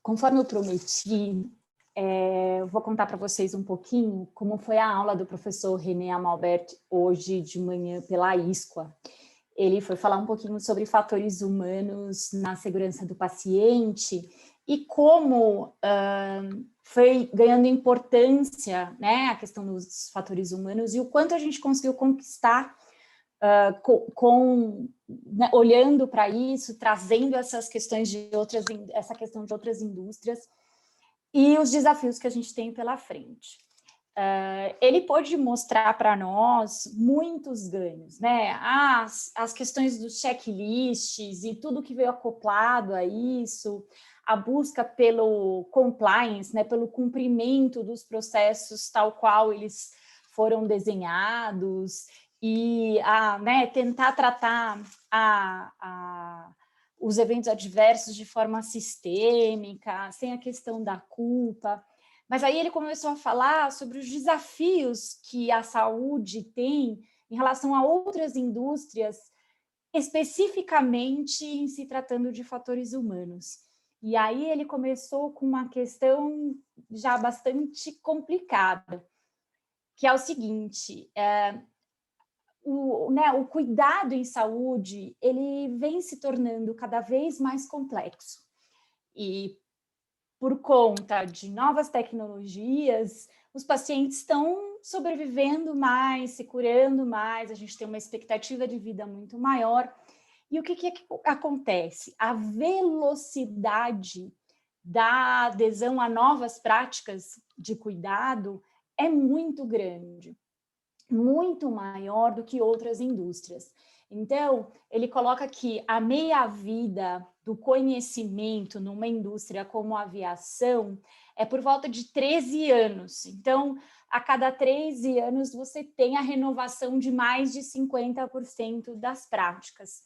Conforme eu prometi, eu vou contar para vocês um pouquinho como foi a aula do professor René Amalbert hoje de manhã pela ISQA. Ele foi falar um pouquinho sobre fatores humanos na segurança do paciente e como foi ganhando importância, né, a questão dos fatores humanos e o quanto a gente conseguiu conquistar né, olhando para isso, trazendo essas questões essa questão de outras indústrias e os desafios que a gente tem pela frente. Ele pôde mostrar para nós muitos ganhos, né? As questões dos checklists e tudo que veio acoplado a isso, a busca pelo compliance, né, pelo cumprimento dos processos tal qual eles foram desenhados, e né, tentar tratar os eventos adversos de forma sistêmica, sem a questão da culpa. Mas aí ele começou a falar sobre os desafios que a saúde tem em relação a outras indústrias, especificamente em se tratando de fatores humanos. E aí ele começou com uma questão já bastante complicada, que é o seguinte: o cuidado em saúde ele vem se tornando cada vez mais complexo. E por conta de novas tecnologias, os pacientes estão sobrevivendo mais, se curando mais, a gente tem uma expectativa de vida muito maior. E o que acontece? A velocidade da adesão a novas práticas de cuidado é muito grande, muito maior do que outras indústrias. Então, ele coloca que a meia-vida do conhecimento numa indústria como a aviação é por volta de 13 anos. Então, a cada 13 anos, você tem a renovação de mais de 50% das práticas.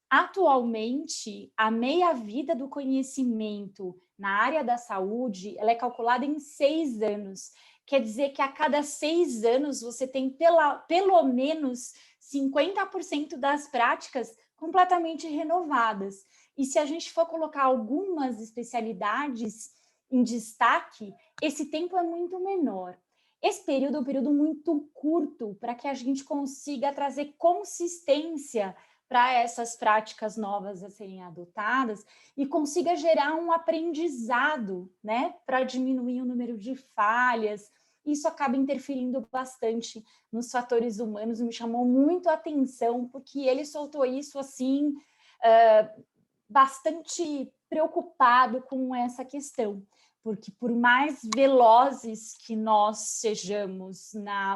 Atualmente, a meia-vida do conhecimento na área da saúde ela é calculada em 6 anos. Quer dizer que a cada 6 anos você tem pelo menos 50% das práticas completamente renovadas. E se a gente for colocar algumas especialidades em destaque, esse tempo é muito menor. Esse período é um período muito curto para que a gente consiga trazer consistência para essas práticas novas a serem adotadas e consiga gerar um aprendizado, né, para diminuir o número de falhas. Isso acaba interferindo bastante nos fatores humanos, me chamou muito a atenção, porque ele soltou isso assim, bastante preocupado com essa questão, porque por mais velozes que nós sejamos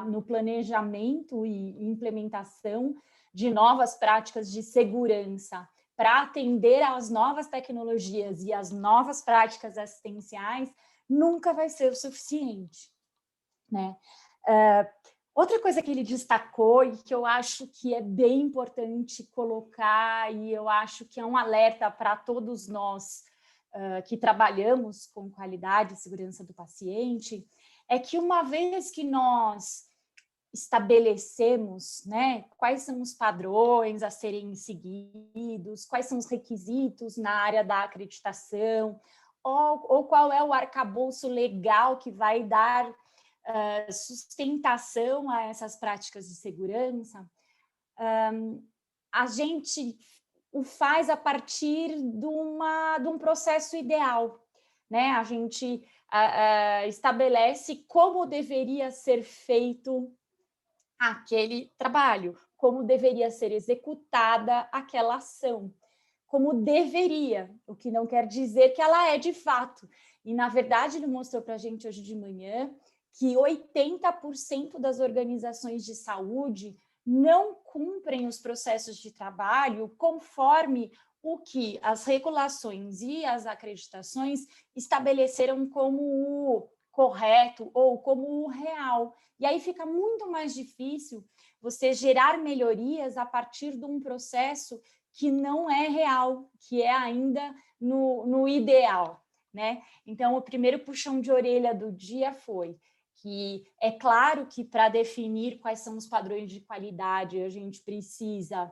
no planejamento e implementação de novas práticas de segurança para atender às novas tecnologias e às novas práticas assistenciais, nunca vai ser o suficiente, né? Outra coisa que ele destacou e que eu acho que é bem importante colocar, e eu acho que é um alerta para todos nós que trabalhamos com qualidade e segurança do paciente, é que uma vez que nós estabelecemos, né, quais são os padrões a serem seguidos, quais são os requisitos na área da acreditação, ou qual é o arcabouço legal que vai dar sustentação a essas práticas de segurança, a gente o faz a partir de um processo ideal, né? A gente estabelece como deveria ser feito aquele trabalho, como deveria ser executada aquela ação, como deveria, o que não quer dizer que ela é de fato. E, na verdade, ele mostrou para a gente hoje de manhã que 80% das organizações de saúde não cumprem os processos de trabalho conforme o que as regulações e as acreditações estabeleceram como o correto ou como o real. E aí fica muito mais difícil você gerar melhorias a partir de um processo que não é real, que é ainda no ideal, né? Então, o primeiro puxão de orelha do dia foi que é claro que para definir quais são os padrões de qualidade a gente precisa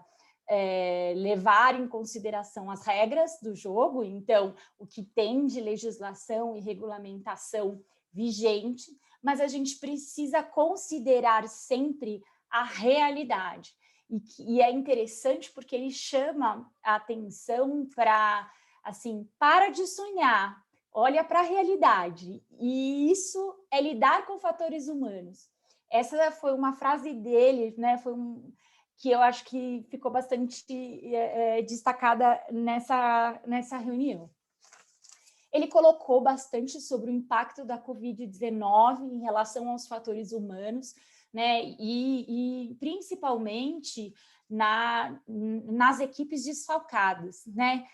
levar em consideração as regras do jogo, então, o que tem de legislação e regulamentação vigente, mas a gente precisa considerar sempre a realidade. E é interessante porque ele chama a atenção para, assim, para de sonhar, olha para a realidade. E isso é lidar com fatores humanos. Essa foi uma frase dele, né? Que eu acho que ficou bastante destacada nessa reunião. Ele colocou bastante sobre o impacto da Covid-19 em relação aos fatores humanos, né? E principalmente nas equipes desfalcadas, né?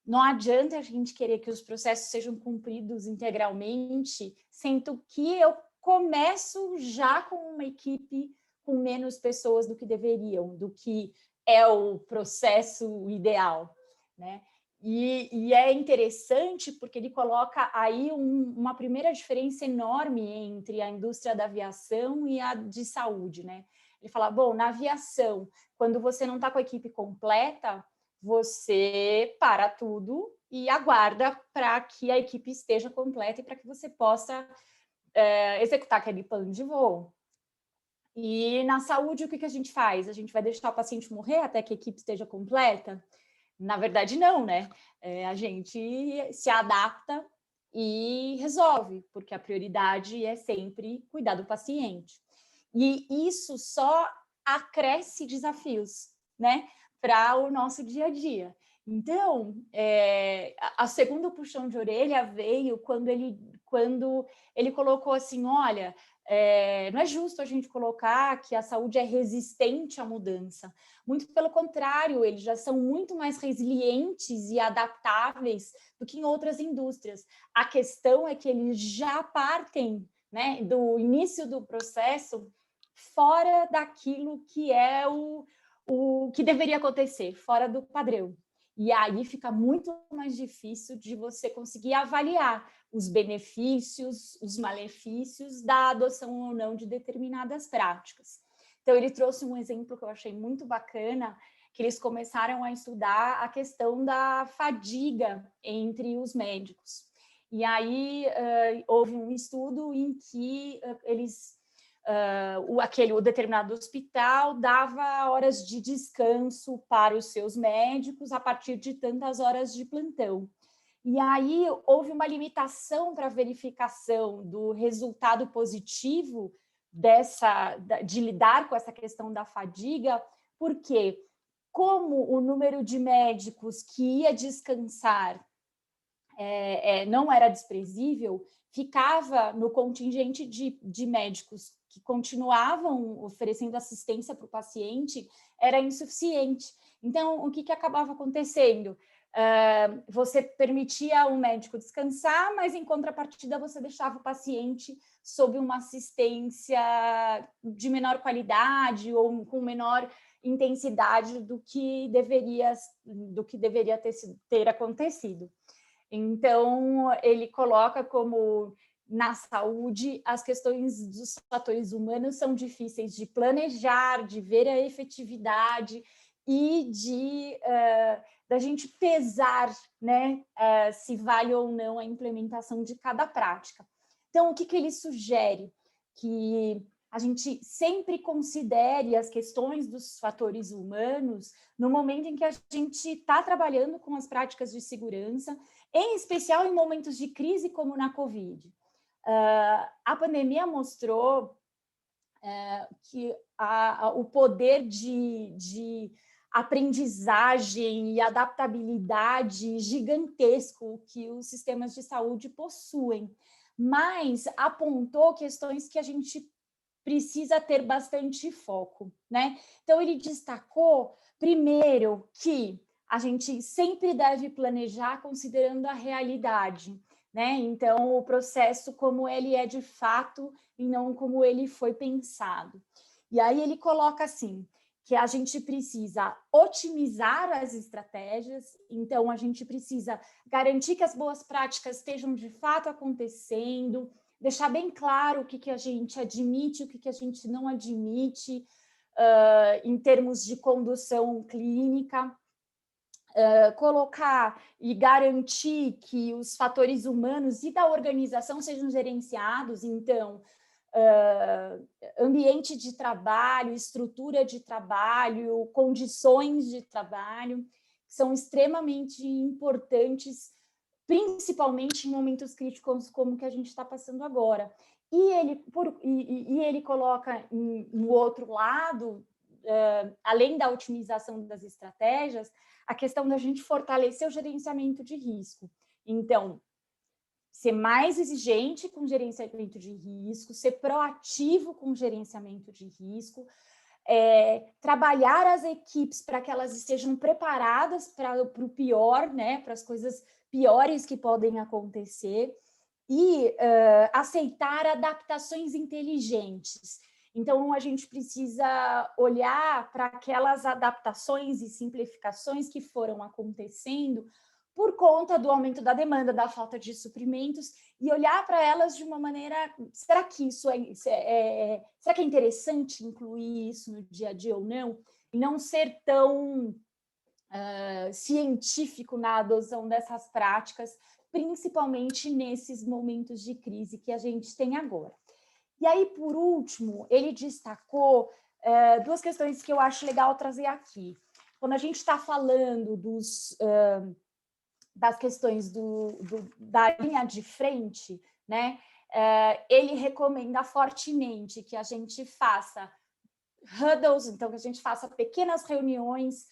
Não adianta a gente querer que os processos sejam cumpridos integralmente, sendo que eu começo já com uma equipe com menos pessoas do que deveriam, do que é o processo ideal, né? E é interessante porque ele coloca aí uma primeira diferença enorme entre a indústria da aviação e a de saúde, né? Ele fala, bom, na aviação, quando você não está com a equipe completa, você para tudo e aguarda para que a equipe esteja completa e para que você possa executar aquele plano de voo. E na saúde, o que a gente faz? A gente vai deixar o paciente morrer até que a equipe esteja completa? Na verdade, não, né? A gente se adapta e resolve, porque a prioridade é sempre cuidar do paciente. E isso só acresce desafios, né? Para o nosso dia a dia. Então, a segunda puxão de orelha veio quando ele colocou assim, olha, não é justo a gente colocar que a saúde é resistente à mudança. Muito pelo contrário, eles já são muito mais resilientes e adaptáveis do que em outras indústrias. A questão é que eles já partem, né, do início do processo fora daquilo que é o que deveria acontecer, fora do padrão. E aí fica muito mais difícil de você conseguir avaliar os benefícios, os malefícios da adoção ou não de determinadas práticas. Então, ele trouxe um exemplo que eu achei muito bacana, que eles começaram a estudar a questão da fadiga entre os médicos. E aí, houve um estudo em que o determinado hospital dava horas de descanso para os seus médicos a partir de tantas horas de plantão. E aí houve uma limitação para a verificação do resultado positivo de lidar com essa questão da fadiga, porque como o número de médicos que ia descansar não era desprezível, ficava no contingente de médicos que continuavam oferecendo assistência para o paciente, era insuficiente. Então, o que acabava acontecendo? Você permitia o médico descansar, mas em contrapartida você deixava o paciente sob uma assistência de menor qualidade ou com menor intensidade do que deveria ter acontecido. Então, ele coloca como na saúde as questões dos fatores humanos são difíceis de planejar, de ver a efetividade e da gente pesar, né, se vale ou não a implementação de cada prática. Então, o que ele sugere? Que a gente sempre considere as questões dos fatores humanos no momento em que a gente está trabalhando com as práticas de segurança, em especial em momentos de crise como na Covid. A pandemia mostrou que o poder de aprendizagem e adaptabilidade gigantesco que os sistemas de saúde possuem, mas apontou questões que a gente precisa ter bastante foco, né? Então, ele destacou, primeiro, que a gente sempre deve planejar considerando a realidade, né? Então, o processo como ele é de fato e não como ele foi pensado. E aí ele coloca assim, que a gente precisa otimizar as estratégias, então a gente precisa garantir que as boas práticas estejam de fato acontecendo, deixar bem claro o que a gente admite, o que a gente não admite, em termos de condução clínica, colocar e garantir que os fatores humanos e da organização sejam gerenciados. Então, ambiente de trabalho, estrutura de trabalho, condições de trabalho, são extremamente importantes, principalmente em momentos críticos como que a gente está passando agora. E ele coloca no outro lado, além da otimização das estratégias, a questão da gente fortalecer o gerenciamento de risco. Então, ser mais exigente com gerenciamento de risco, ser proativo com gerenciamento de risco, trabalhar as equipes para que elas estejam preparadas para o pior, né, para as coisas piores que podem acontecer, e aceitar adaptações inteligentes. Então, a gente precisa olhar para aquelas adaptações e simplificações que foram acontecendo por conta do aumento da demanda, da falta de suprimentos, e olhar para elas de uma maneira... Será que será que é interessante incluir isso no dia a dia ou não? E não ser tão científico na adoção dessas práticas, principalmente nesses momentos de crise que a gente tem agora. E aí, por último, ele destacou duas questões que eu acho legal trazer aqui. Quando a gente está falando das questões da linha de frente, né, ele recomenda fortemente que a gente faça huddles, então que a gente faça pequenas reuniões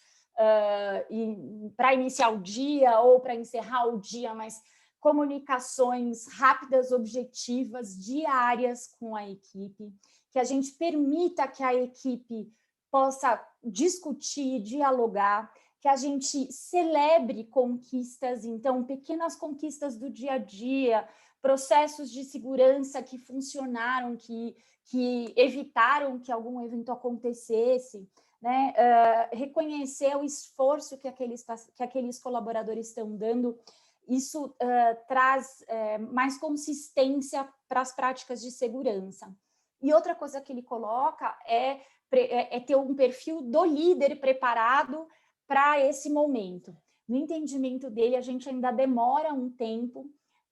para iniciar o dia ou para encerrar o dia, mas comunicações rápidas, objetivas, diárias com a equipe, que a gente permita que a equipe possa discutir, dialogar, que a gente celebre conquistas, então, pequenas conquistas do dia a dia, processos de segurança que funcionaram, que evitaram que algum evento acontecesse, né? Reconhecer o esforço que aqueles colaboradores estão dando. Isso traz mais consistência para as práticas de segurança. E outra coisa que ele coloca é ter um perfil do líder preparado para esse momento. No entendimento dele, a gente ainda demora um tempo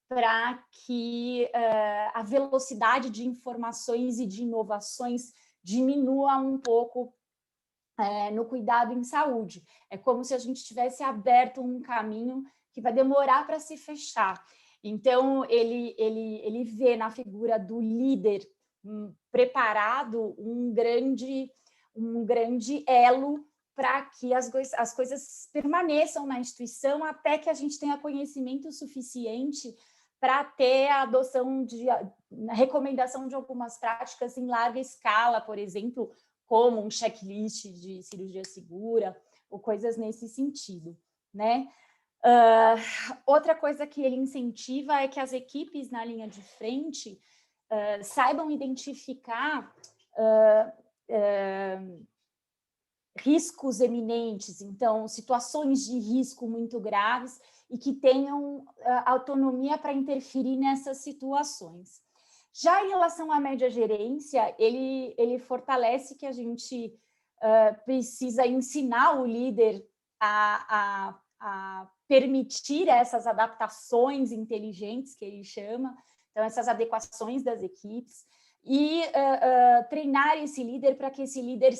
para que a velocidade de informações e de inovações diminua um pouco no cuidado em saúde. É como se a gente tivesse aberto um caminho que vai demorar para se fechar. Então, ele vê na figura do líder preparado um grande elo para que as coisas permaneçam na instituição até que a gente tenha conhecimento suficiente para ter a adoção a recomendação de algumas práticas em larga escala, por exemplo, como um checklist de cirurgia segura, ou coisas nesse sentido, né? Outra coisa que ele incentiva é que as equipes na linha de frente saibam identificar riscos eminentes, então, situações de risco muito graves e que tenham autonomia para interferir nessas situações. Já em relação à média gerência, ele fortalece que a gente precisa ensinar o líder a permitir essas adaptações inteligentes, que ele chama, então, essas adequações das equipes, e treinar esse líder para que esse líder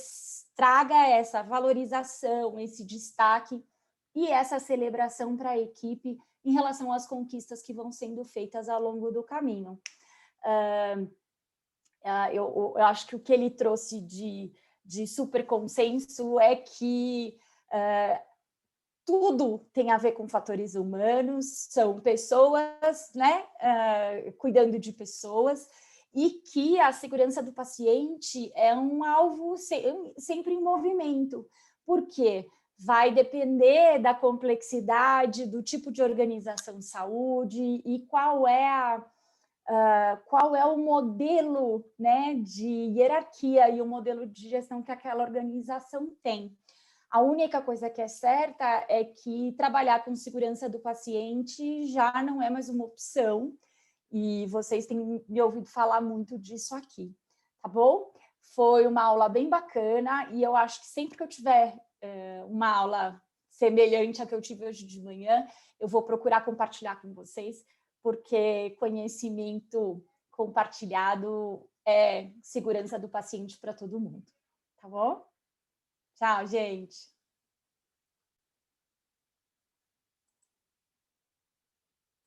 traga essa valorização, esse destaque e essa celebração para a equipe em relação às conquistas que vão sendo feitas ao longo do caminho. Eu acho que o que ele trouxe de super consenso é que tudo tem a ver com fatores humanos, são pessoas, né, cuidando de pessoas, e que a segurança do paciente é um alvo sempre em movimento. Por quê? Vai depender da complexidade, do tipo de organização de saúde e qual é o modelo, né, de hierarquia e o modelo de gestão que aquela organização tem. A única coisa que é certa é que trabalhar com segurança do paciente já não é mais uma opção, e vocês têm me ouvido falar muito disso aqui, tá bom? Foi uma aula bem bacana e eu acho que sempre que eu tiver uma aula semelhante à que eu tive hoje de manhã, eu vou procurar compartilhar com vocês, porque conhecimento compartilhado é segurança do paciente para todo mundo. Tá bom? Tchau, gente!